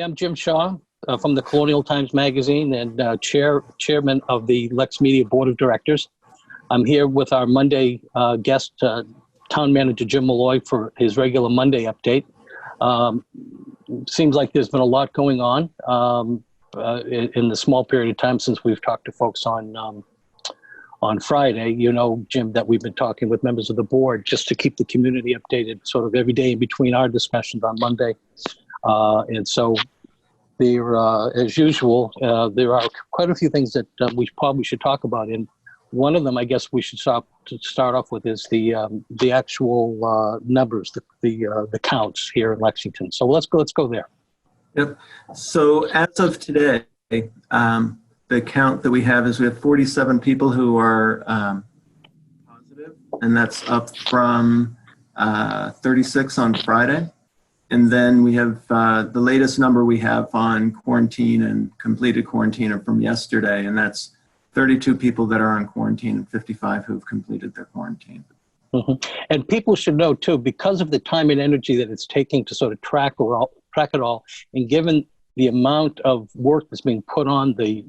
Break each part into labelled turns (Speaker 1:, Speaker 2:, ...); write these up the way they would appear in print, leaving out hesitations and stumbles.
Speaker 1: I'm Jim Shaw from the Colonial Times Magazine and chairman of the LexMedia Board of Directors. I'm here with our Monday guest, Town Manager Jim Malloy, for his regular Monday update. Seems like there's been a lot going on in the small period of time since we've talked to folks on Friday. You know, Jim, that we've been talking with members of the board just to keep the community updated sort of every day in between our discussions on Monday. And so there, as usual, there are quite a few things that we probably should talk about. And one of them, I guess we should start off with, is the actual numbers, the counts here in Lexington. So let's go there.
Speaker 2: Yep. So as of today, the count that we have is we have 47 people who are positive, and that's up from 36 on Friday. And then we have the latest number we have on quarantine and completed quarantine are from yesterday, and that's 32 people that are on quarantine and 55 who've completed their quarantine.
Speaker 1: Mm-hmm. And people should know too, because of the time and energy that it's taking to sort of track it all, and given the amount of work that's being put on the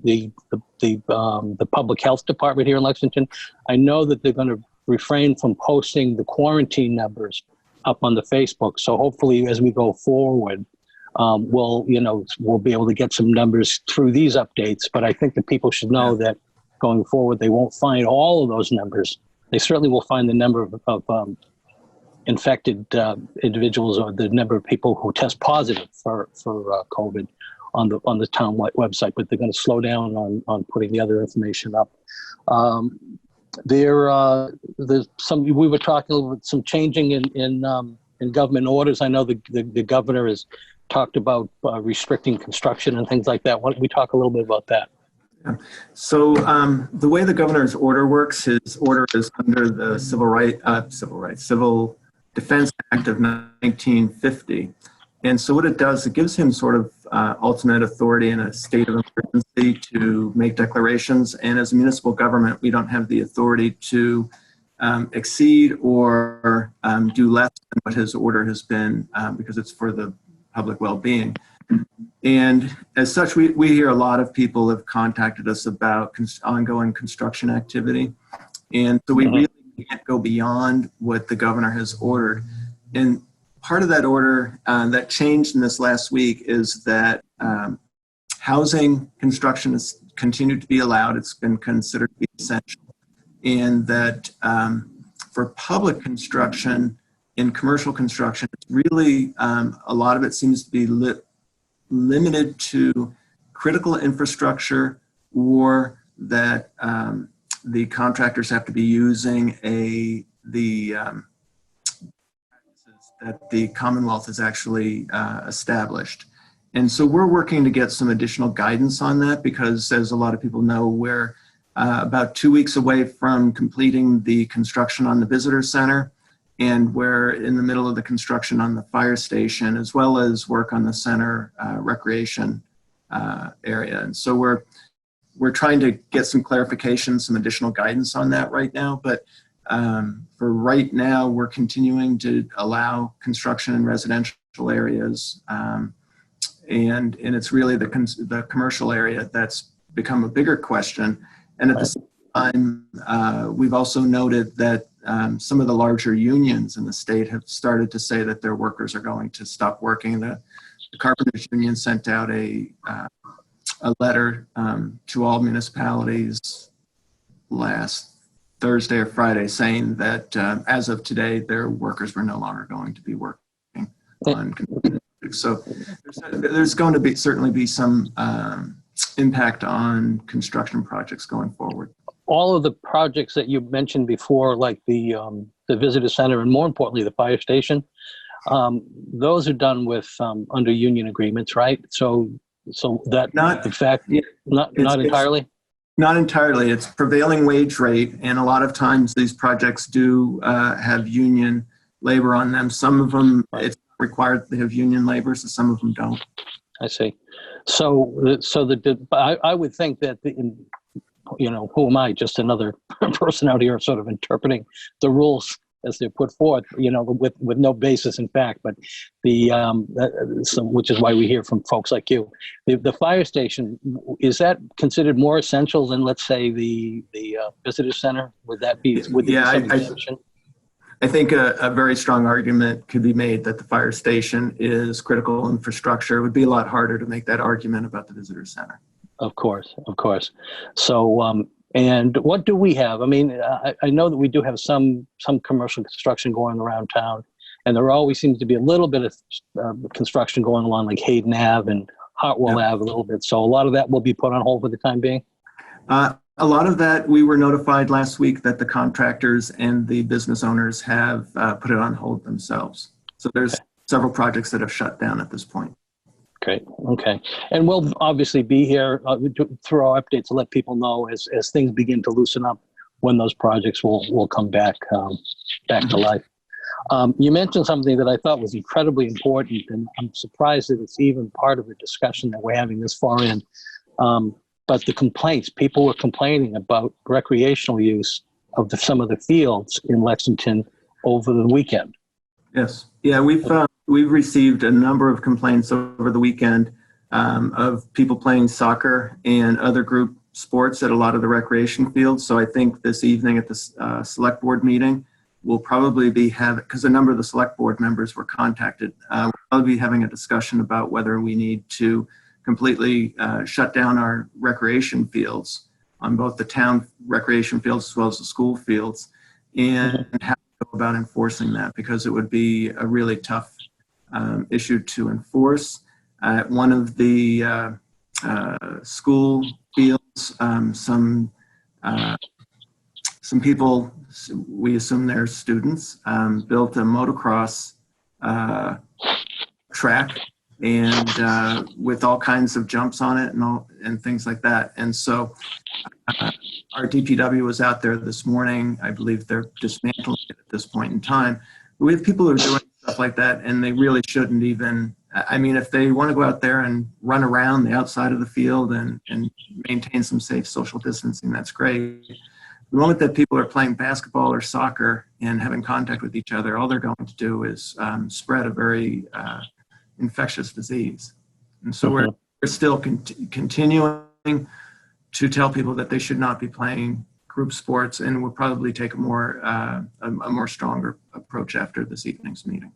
Speaker 1: public health department here in Lexington, I know that they're going to refrain from posting the quarantine numbers up on the Facebook. So hopefully, as we go forward, we'll be able to get some numbers through these updates. But I think that people should know that going forward, they won't find all of those numbers. They certainly will find the number of infected individuals, or the number of people who test positive for COVID on the town website, but they're going to slow down on putting the other information up. There's some, we were talking about some changing in government orders. I know the governor has talked about restricting construction and things like that. Why don't we talk a little bit about that?
Speaker 2: Yeah. So the way the governor's order works, his order is under the Civil Defense Act of 1950. And so what it does, it gives him sort of ultimate authority in a state of emergency to make declarations. And as a municipal government, we don't have the authority to exceed or do less than what his order has been, because it's for the public well-being. And as such, we hear a lot of people have contacted us about ongoing construction activity. And so we really can't go beyond what the governor has ordered. And part of that order that changed in this last week is that housing construction has continued to be allowed. It's been considered to be essential. And that for public construction and commercial construction, it's really, a lot of it seems to be limited to critical infrastructure, or that the contractors have to be using the practices that the Commonwealth has actually established. And so we're working to get some additional guidance on that, because as a lot of people know, we're about 2 weeks away from completing the construction on the visitor center, and we're in the middle of the construction on the fire station, as well as work on the center recreation area. And so we're trying to get some clarification, some additional guidance on that right now. But for right now, we're continuing to allow construction in residential areas. And it's really the commercial area that's become a bigger question. And at the same time, we've also noted that some of the larger unions in the state have started to say that their workers are going to stop working. The Carpenters Union sent out a letter to all municipalities last Thursday or Friday saying that as of today, their workers were no longer going to be working on construction. So there's going to certainly be some impact on construction projects going forward.
Speaker 1: All of the projects that you mentioned before, like the visitor center, and more importantly, the fire station, those are done with under union agreements, right? So that not entirely.
Speaker 2: Not entirely. It's prevailing wage rate, and a lot of times these projects do have union labor on them. Some of them it's required to have union labor, so some of them don't.
Speaker 1: I see. So I would think that who am I? Just another person out here sort of interpreting the rules as they're put forth, with no basis in fact. But which is why we hear from folks like you. The fire station, is that considered more essential than, let's say, the visitor center? Would that be?
Speaker 2: I think a very strong argument could be made that the fire station is critical infrastructure. It would be a lot harder to make that argument about the visitor center.
Speaker 1: Of course. So, and what do we have? I mean, I know that we do have some commercial construction going around town, and there always seems to be a little bit of construction going along, like Hayden Ave and Hartwell Ave a little bit. So a lot of that will be put on hold for the time being?
Speaker 2: A lot of that, we were notified last week that the contractors and the business owners have put it on hold themselves. So there's several projects that have shut down at this point.
Speaker 1: Great. Okay. And we'll obviously be here through our updates to let people know as things begin to loosen up when those projects will come back to life. You mentioned something that I thought was incredibly important, and I'm surprised that it's even part of the discussion that we're having this far in. But the complaints, people were complaining about recreational use of some of the fields in Lexington over the weekend.
Speaker 2: Yes. Yeah, we've received a number of complaints over the weekend of people playing soccer and other group sports at a lot of the recreation fields. So I think this evening at the select board meeting, we'll probably be having, because a number of the select board members were contacted, we'll probably be having a discussion about whether we need to completely shut down our recreation fields on both the town recreation fields as well as the school fields, and how to go about enforcing that, because it would be a really tough issue to enforce. At one of the school fields, some people, we assume they're students, built a motocross track, and with all kinds of jumps on it and things like that. And so our DPW was out there this morning. I believe they're dismantling it at this point in time. But we have people who are doing stuff like that, and they really shouldn't even, I mean, if they want to go out there and run around the outside of the field and maintain some safe social distancing, that's great. The moment that people are playing basketball or soccer and having contact with each other, all they're going to do is spread a very infectious disease. And so we're still continuing to tell people that they should not be playing group sports, and we'll probably take a more stronger approach after this evening's meeting.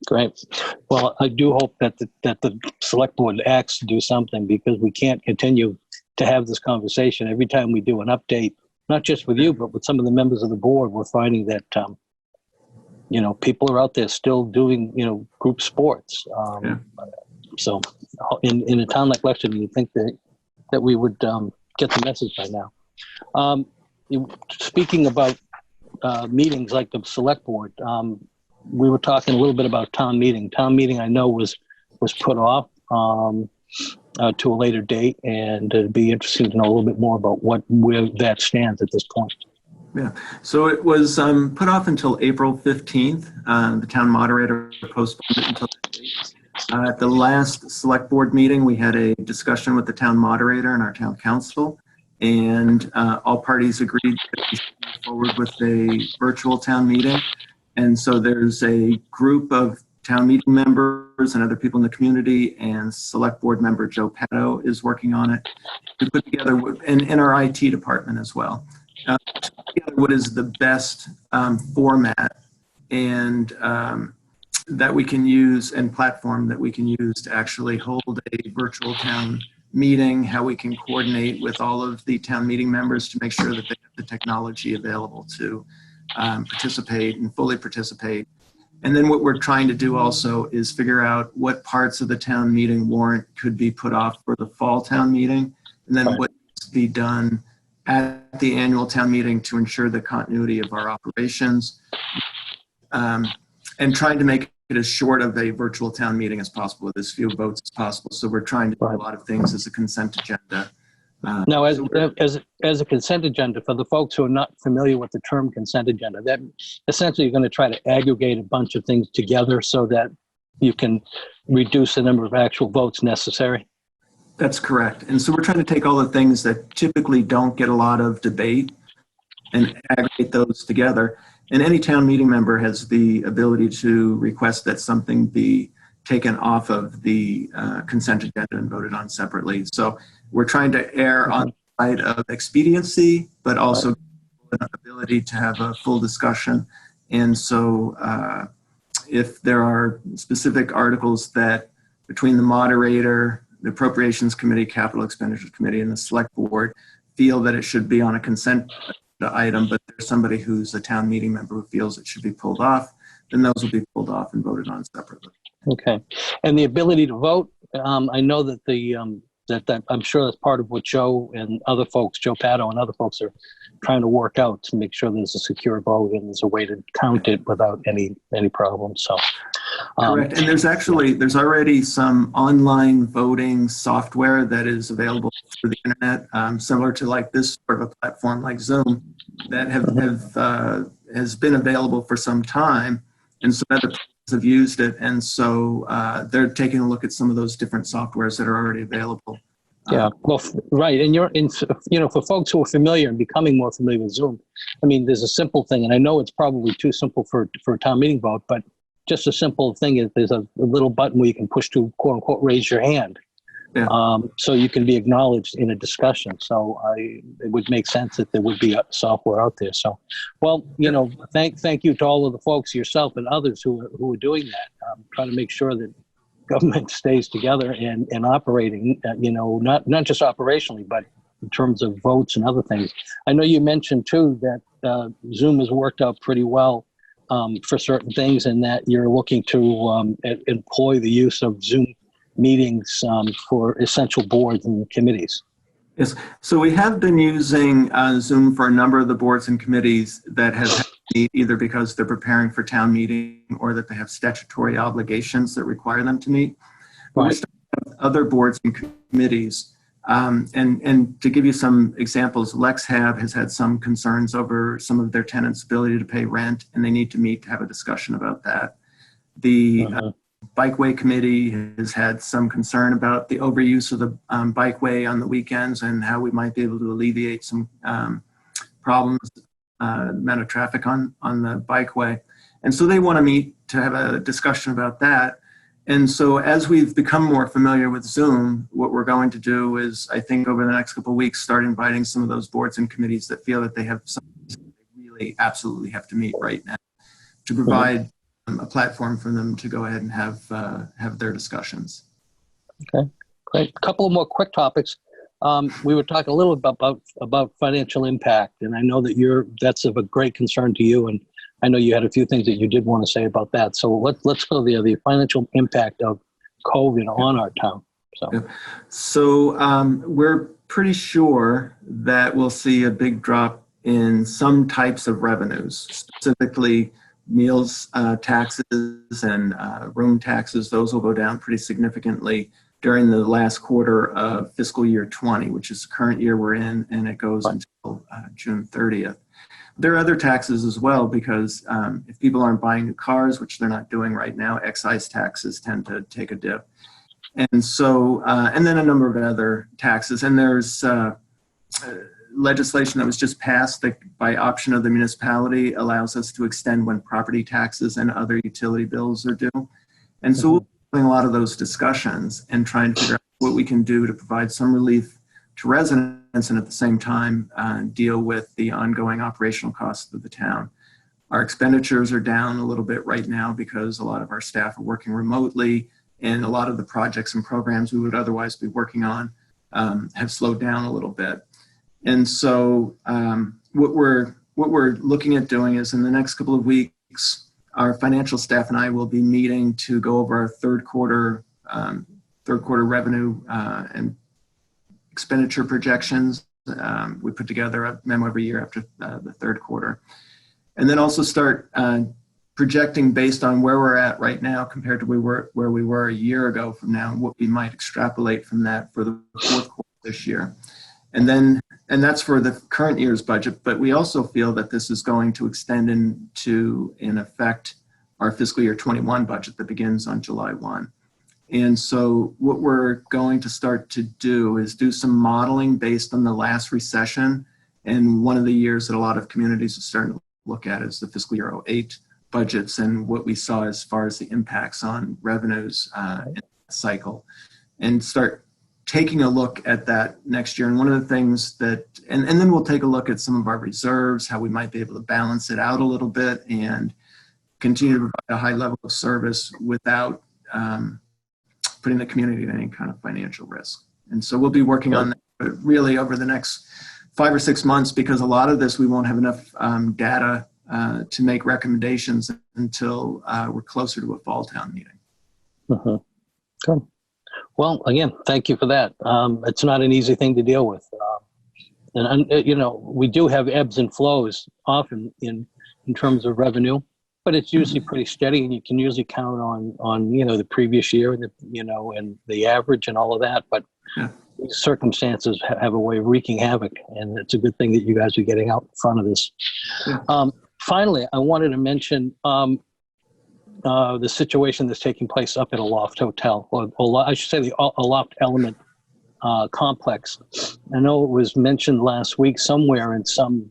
Speaker 1: Great. Well, I do hope that the select board acts to do something, because we can't continue to have this conversation every time we do an update, not just with you, but with some of the members of the board. We're finding that people are out there still doing, group sports. So in a town like Lexington, you'd think that we would get the message by now. Speaking about meetings like the select board, we were talking a little bit about town meeting. Town meeting, I know, was put off to a later date, and it'd be interesting to know a little bit more about where that stands at this point.
Speaker 2: Yeah, so it was put off until April 15th. The town moderator postponed it until that date. At the last select board meeting, we had a discussion with the town moderator and our town council, and all parties agreed that we should move forward with a virtual town meeting. And so there's a group of town meeting members and other people in the community, and select board member Joe Petto is working on it to put together, and in our IT department as well, what is the best format and that we can use, and platform that we can use to actually hold a virtual town meeting, how we can coordinate with all of the town meeting members to make sure that they have the technology available to participate and fully participate. And then what we're trying to do also is figure out what parts of the town meeting warrant could be put off for the fall town meeting, and then what needs to be done at the annual town meeting to ensure the continuity of our operations, and trying to make it as short of a virtual town meeting as possible, with as few votes as possible. So we're trying to do a lot of things as a consent agenda.
Speaker 1: Now, as a consent agenda, for the folks who are not familiar with the term consent agenda, that essentially you're going to try to aggregate a bunch of things together so that you can reduce the number of actual votes necessary.
Speaker 2: That's correct. And so we're trying to take all the things that typically don't get a lot of debate and aggregate those together. And any town meeting member has the ability to request that something be taken off of the consent agenda and voted on separately. So we're trying to err on the side of expediency, but also an ability to have a full discussion. And so if there are specific articles that between the moderator, the Appropriations Committee, Capital Expenditures Committee, and the Select Board feel that it should be on a consent item, but there's somebody who's a town meeting member who feels it should be pulled off, then those will be pulled off and voted on separately.
Speaker 1: Okay. And the ability to vote, I know that that I'm sure that's part of what Joe and other folks, Joe Pato and other folks are trying to work out to make sure there's a secure vote and there's a way to count it without any problems. So,
Speaker 2: correct. And there's already some online voting software that is available through the internet, similar to like this sort of a platform like Zoom that has been available for some time. And so other people have used it. And so they're taking a look at some of those different softwares that are already available.
Speaker 1: Yeah, well, right. And for folks who are familiar and becoming more familiar with Zoom, I mean, there's a simple thing, and I know it's probably too simple for a town meeting vote, but just a simple thing is there's a little button where you can push to quote unquote raise your hand. Yeah. So you can be acknowledged in a discussion. So it would make sense that there would be software out there. So, well, thank you to all of the folks, yourself and others who are doing that, trying to make sure that government stays together and operating, not just operationally, but in terms of votes and other things. I know you mentioned too that Zoom has worked out pretty well for certain things, and that you're looking to employ the use of Zoom meetings for essential boards and committees.
Speaker 2: Yes, so we have been using Zoom for a number of the boards and committees that have had to meet either because they're preparing for town meeting or that they have statutory obligations that require them to meet. But we still have other boards and committees. And to give you some examples, LexHab has had some concerns over some of their tenants' ability to pay rent, and they need to meet to have a discussion about that. The Bikeway Committee has had some concern about the overuse of the bikeway on the weekends and how we might be able to alleviate some problems, amount of traffic on the bikeway. And so they want to meet to have a discussion about that. And so as we've become more familiar with Zoom, what we're going to do is, I think over the next couple of weeks, start inviting some of those boards and committees that feel that they have something they really absolutely have to meet right now to provide a platform for them to go ahead and have their discussions. Okay,
Speaker 1: great. A couple of more quick topics. We were talking a little about financial impact, and I know that that's of a great concern to you, and I know you had a few things that you did want to say about that. So let's go there. The financial impact of COVID on our town.
Speaker 2: So we're pretty sure that we'll see a big drop in some types of revenues, specifically meals taxes and room taxes. Those will go down pretty significantly during the last quarter of fiscal year 20, which is the current year we're in, and it goes until June 30th. There are other taxes as well, because if people aren't buying new cars, which they're not doing right now, excise taxes tend to take a dip. And so, and then a number of other taxes. And there's legislation that was just passed that by option of the municipality allows us to extend when property taxes and other utility bills are due. And so we'll be doing a lot of those discussions and trying to figure out what we can do to provide some relief to residents and at the same time deal with the ongoing operational costs of the town. Our expenditures are down a little bit right now because a lot of our staff are working remotely, and a lot of the projects and programs we would otherwise be working on have slowed down a little bit. And so what we're looking at doing is, in the next couple of weeks, our financial staff and I will be meeting to go over our third quarter revenue and expenditure projections. We put together a memo every year after the third quarter, and then also start projecting based on where we're at right now compared to where we were a year ago from now, and what we might extrapolate from that for the fourth quarter this year. And that's for the current year's budget, but we also feel that this is going to extend into, in effect, our fiscal year 21 budget that begins on July 1. And so what we're going to start to do is do some modeling based on the last recession And one of the years that a lot of communities are starting to look at is the fiscal year '08 budgets and what we saw as far as the impacts on revenues in that cycle, and start taking a look at that next year. And one of the things that, and then we'll take a look at some of our reserves, how we might be able to balance it out a little bit and continue to provide a high level of service without putting the community in any kind of financial risk. And so we'll be working on that really over the next 5 or 6 months, because a lot of this we won't have enough data to make recommendations until we're closer to a fall town meeting.
Speaker 1: Good. Well, again, thank you for that. It's not an easy thing to deal with. And you know, we do have ebbs and flows often in terms of revenue, but it's usually pretty steady, and you can usually count on you know, the previous year and the, you know, and the average and all of that. But these circumstances have a way of wreaking havoc, and it's a good thing that you guys are getting out in front of this. Finally, I wanted to mention the situation that's taking place up at a Loft Hotel, or I should say a Loft Element complex. I know it was mentioned last week somewhere in some,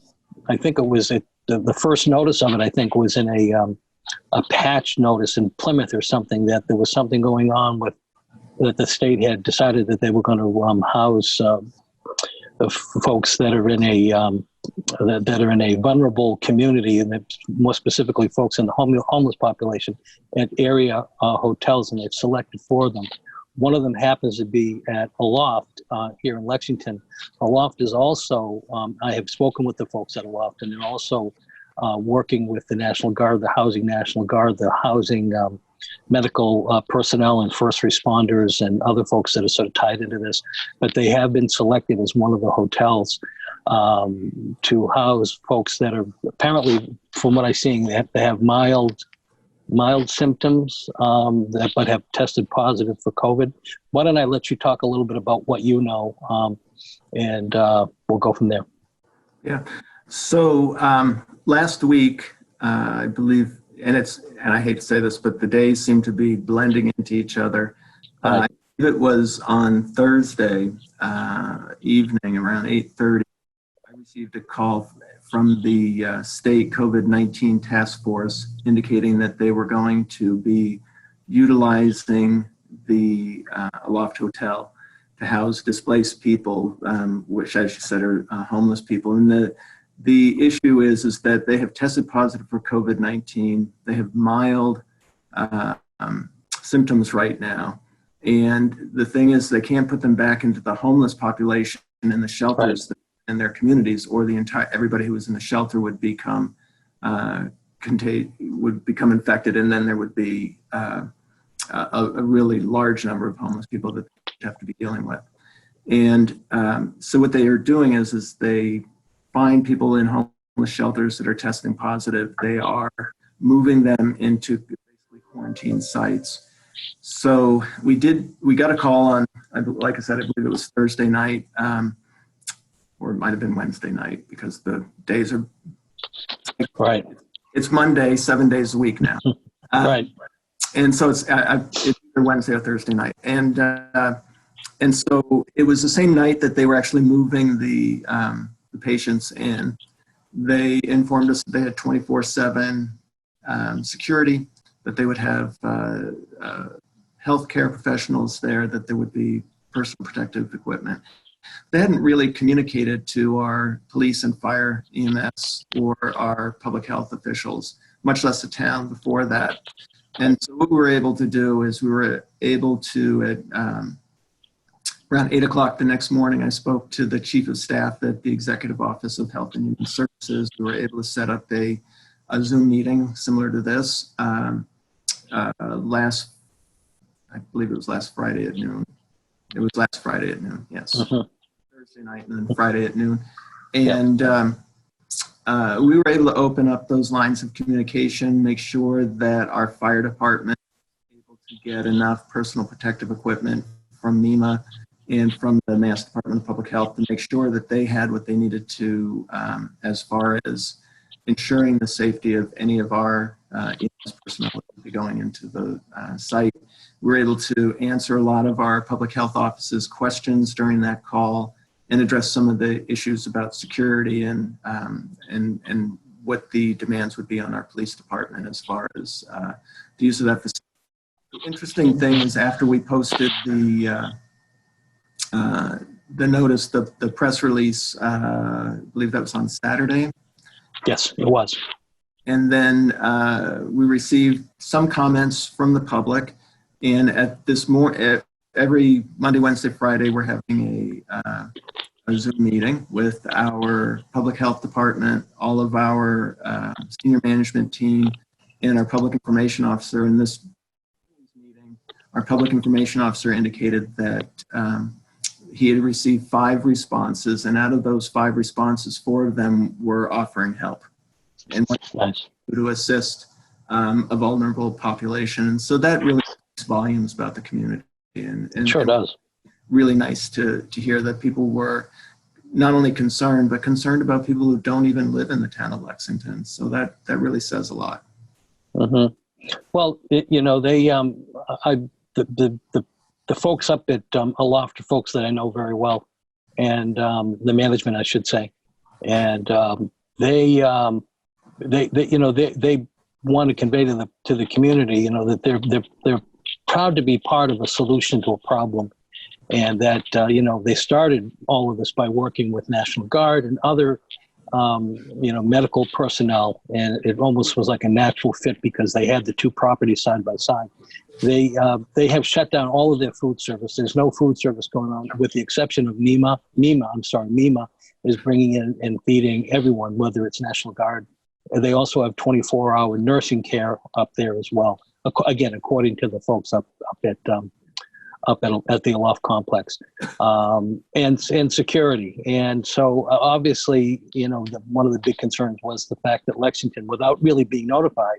Speaker 1: I think it was the first notice of it, I think, was in a patch notice in Plymouth or something, that there was something going on with, that the state had decided that they were going to house the folks that are in a vulnerable community, and more specifically folks in the homeless population, at area hotels, and they've selected 4 of them. One of them happens to be at a Loft here in Lexington. A Loft is also, I have spoken with the folks at a Loft, and they're also working with the National Guard, the Housing National Guard, the housing medical personnel and first responders and other folks that are sort of tied into this. But they have been selected as one of the hotels to house folks that are apparently, from what I'm seeing, they have mild symptoms but have tested positive for COVID. Why don't I let you talk a little bit about what you know, and we'll go from there.
Speaker 2: Yeah. So last week, I believe, and I hate to say this, but the days seem to be blending into each other. I believe it was on Thursday evening around 8:30. I received a call from the state COVID-19 task force indicating that they were going to be utilizing the Loft Hotel to house displaced people, which, as you said, are homeless people. And the issue is that they have tested positive for COVID-19. They have mild symptoms right now. And the thing is, they can't put them back into the homeless population in the shelters in their communities, or everybody who was in the shelter would become infected, and then there would be a really large number of homeless people that they have to be dealing with. And so what they are doing is they find people in homeless shelters that are testing positive. They are moving them into basically quarantine sites. So we got a call on, like I said, I believe it was Thursday night, or it might have been Wednesday night, because the days are
Speaker 1: right.
Speaker 2: It's Monday, 7 days a week now.
Speaker 1: Right.
Speaker 2: And so it's either Wednesday or Thursday night. And so it was the same night that they were actually moving the patients in. They informed us that they had 24/7 security, that they would have healthcare professionals there, that there would be personal protective equipment. They hadn't really communicated to our police and fire, EMS, or our public health officials, much less the town, before that. And so what we were able to do is we were able to, at around 8 o'clock the next morning, I spoke to the chief of staff at the Executive Office of Health and Human Services. We were able to set up a Zoom meeting similar to this I believe it was last Friday at noon. It was last Friday at noon, yes. Thursday night and then Friday at noon. And we were able to open up those lines of communication, make sure that our fire department was able to get enough personal protective equipment from MEMA and from the Mass Department of Public Health to make sure that they had what they needed to as far as ensuring the safety of any of our EMS personnel that would be going into the site. We were able to answer a lot of our public health office's questions during that call. and address some of the issues about security and what the demands would be on our police department as far as the use of that facility. The interesting thing is after we posted the notice, the press release, I believe that was on Saturday.
Speaker 1: Yes, it was.
Speaker 2: And then we received some comments from the public. And at every Monday, Wednesday, Friday, we're having a Zoom meeting with our public health department, all of our senior management team, and our public information officer. In this meeting, our public information officer indicated that he had received 5 responses, and out of those 5 responses, 4 of them were offering help and
Speaker 1: nice.
Speaker 2: to assist a vulnerable population. And so that really speaks volumes about the community. And
Speaker 1: sure does.
Speaker 2: Really nice to hear that people were not only concerned, but concerned about people who don't even live in the town of Lexington. So that really says a lot.
Speaker 1: Mm-hmm. Well, you know, they, the folks up at Loft are folks that I know very well, and the management, I should say, and they you know, they want to convey to the community, you know, that they're proud to be part of a solution to a problem. And that, you know, they started all of this by working with National Guard and other, you know, medical personnel. And it almost was like a natural fit because they had the 2 properties side by side. They have shut down all of their food service. There's no food service going on with the exception of MEMA is bringing in and feeding everyone, whether it's National Guard. They also have 24-hour nursing care up there as well. Again, according to the folks up at the Loft complex, and security. And so obviously, you know, one of the big concerns was the fact that Lexington, without really being notified,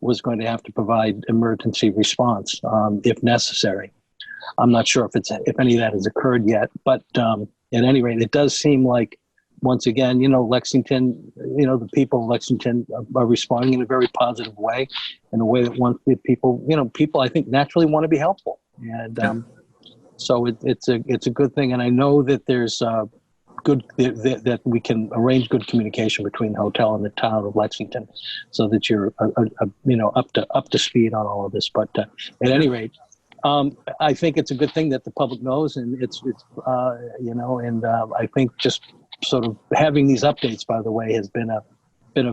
Speaker 1: was going to have to provide emergency response if necessary. I'm not sure if any of that has occurred yet, but at any rate, it does seem like, once again, you know, Lexington, you know, the people of Lexington are responding in a very positive way, in a way that wants the people, you know, people I think naturally want to be helpful. And so it's a good thing. And I know that there's that we can arrange good communication between the hotel and the town of Lexington so that you're, you know, up to speed on all of this. But at any rate, I think it's a good thing that the public knows, and it's you know, and I think just sort of having these updates, by the way, has been a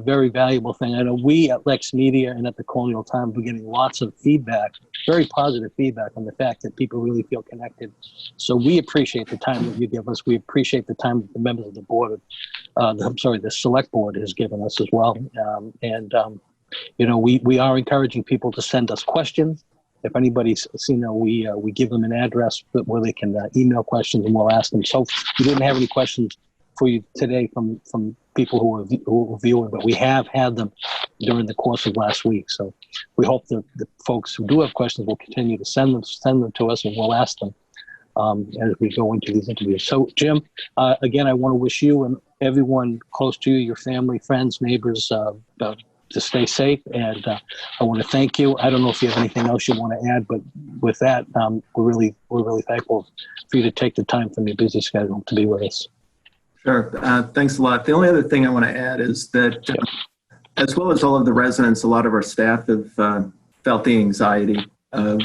Speaker 1: very valuable thing. I know we at LexMedia and at the Colonial Times are getting lots of feedback, very positive feedback on the fact that people really feel connected. So we appreciate the time that you give us. We appreciate the time that the members of the board, the select board has given us as well. You know, we are encouraging people to send us questions. If anybody's, you know, we give them an address where they can email questions and we'll ask them. So we didn't have any questions for you today from people who are viewing, but we have had them during the course of last week. So we hope that the folks who do have questions will continue to send them to us, and we'll ask them as we go into these interviews. So Jim, again, I want to wish you and everyone close to you, your family, friends, neighbors, to stay safe. And I want to thank you. I don't know if you have anything else you want to add, but with that, we're really thankful for you to take the time from your busy schedule to be with us.
Speaker 2: Sure. Thanks a lot. The only other thing I want to add is that, as well as all of the residents, a lot of our staff have felt the anxiety of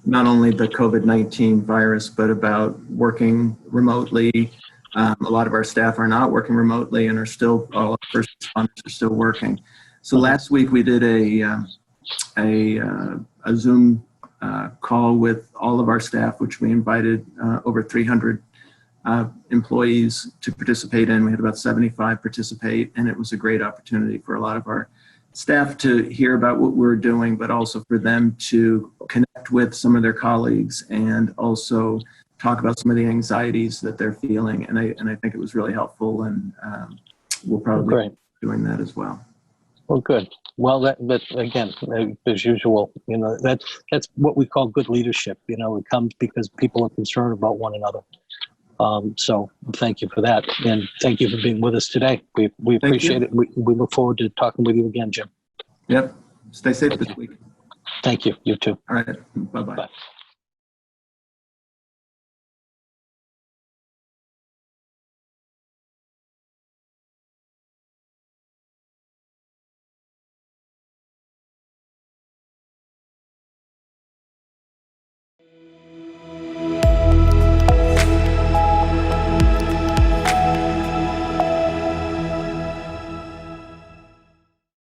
Speaker 2: not only the COVID-19 virus, but about working remotely. A lot of our staff are not working remotely and are still, all our first responders are still working. So last week we did a Zoom call with all of our staff, which we invited over 300 employees to participate in. We had about 75 participate, and it was a great opportunity for a lot of our staff to hear about what we're doing, but also for them to connect with some of their colleagues and also talk about some of the anxieties that they're feeling. And I think it was really helpful, and we'll probably be doing that as well. Well,
Speaker 1: good. Well, but again, as usual, you know, that's what we call good leadership. You know, it comes because people are concerned about one another. So thank you for that. And thank you for being with us today. We appreciate it. We look forward to talking with you again, Jim.
Speaker 2: Yep. Stay safe this week.
Speaker 1: Thank you. You too.
Speaker 2: All right. Bye-bye. Bye.